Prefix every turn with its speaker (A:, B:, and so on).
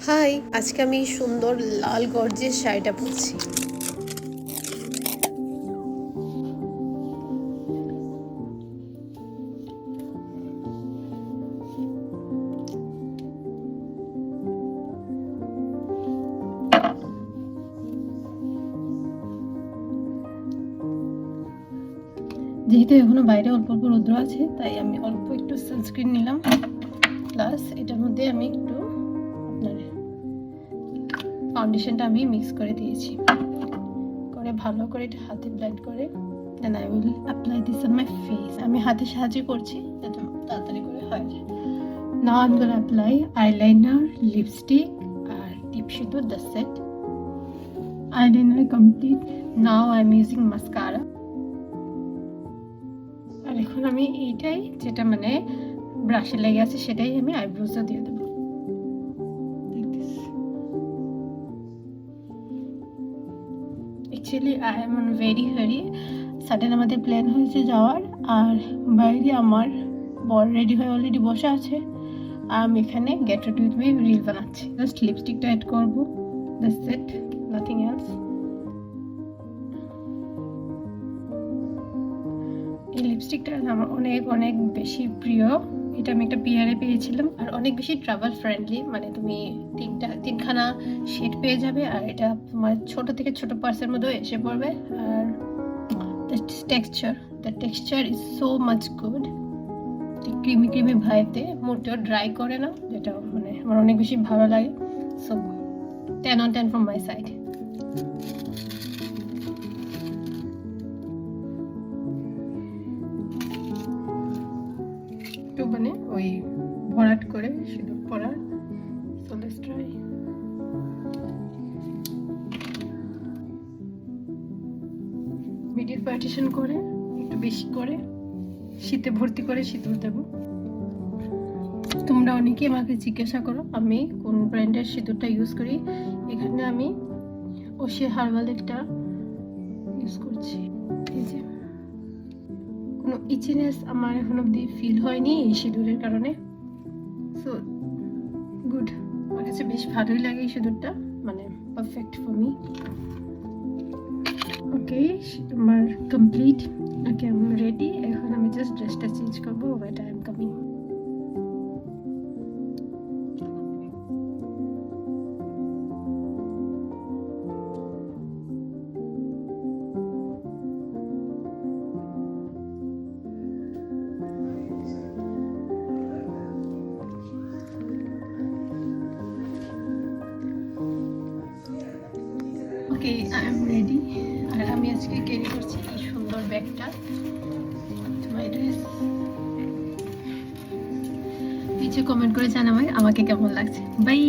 A: High, আজকে আমি এই সুন্দর লাল গর্জিয়াস শাড়িটা পরছি। যেহেতু এখনো বাইরে অল্প অল্প রৌদ্র আছে, তাই আমি অল্প একটু সানস্ক্রিন নিলাম, প্লাস এটার মধ্যে আমি একটু আপনার ফাউন্ডেশনটা আমি মিক্স করে দিয়েছি। করে ভালো করে এটা হাতে ব্লেন্ড করে দেন I will apply this on my face. আমি হাতে সাহায্য করছি যাতে তাড়াতাড়ি করে হয়ে যায়। Now I am gonna apply eyeliner, lipstick আর টিপ সিঁদুর, the set. Eyeliner complete. Now I am using mascara. আর এখন আমি এইটাই যেটা মানে ব্রাশে লেগে আছে সেটাই আমি আইব্রোজে দিয়ে দেবো। Actually I am on very হারি। সাডেন আমাদের প্ল্যান হয়েছে যাওয়ার, আর বাইরে আমার বর রেডি হয়ে অলরেডি বসে আছে, আর আমি এখানে get ready with me reel বানাচ্ছি। জাস্ট লিপস্টিকটা অ্যাড করবো, দ্যাটস ইট, নাথিং এলস। এই লিপস্টিকটা আমার অনেক অনেক বেশি প্রিয়। এটা আমি একটা পিয়ারে পেয়েছিলাম, আর অনেক বেশি ট্রাভেল ফ্রেন্ডলি, মানে তুমি তিনখানা শেড পেয়ে যাবে, আর এটা তোমার ছোট থেকে ছোট পার্সের মধ্যেও এসে পড়বে। আর the texture is so much good. Creamy creamy ভাইতে মোটেও ড্রাই করে না, যেটা মানে আমার অনেক বেশি ভালো লাগে। So 10 on 10 from my side. একটু মানে ওই ভরাট করে সিঁদুর পরা। So let's try. Middle partition করে একটু বেশি করে শীতে ভর্তি করে সিঁদুর দেব। তোমরা অনেকেই আমাকে জিজ্ঞাসা করো আমি কোন ব্র্যান্ডের সিঁদুরটা ইউজ করি। এখানে আমি ওশিয়া হার্বালেরটা ইউজ করছি। এই যে কোনো ইচিনেস আমার এখন অব্দি ফিল হয়নি এই সিঁদুরের কারণে। সো গুড, আমার কাছে বেশ ভালোই লাগে এই সিঁদুরটা, মানে পারফেক্ট ফর মি। ওকে, আমার কমপ্লিট। ওকে, আমি রেডি। এখন আমি জাস্ট ড্রেসটা চেঞ্জ করবো। Wait, I am coming. Okay, I am ready. আর আমি আজকে ক্যারি করছি এই সুন্দর ব্যাগটা, মাই ড্রেস। নিচে কমেন্ট করে জানাবে আমাকে কেমন লাগছে। বাই।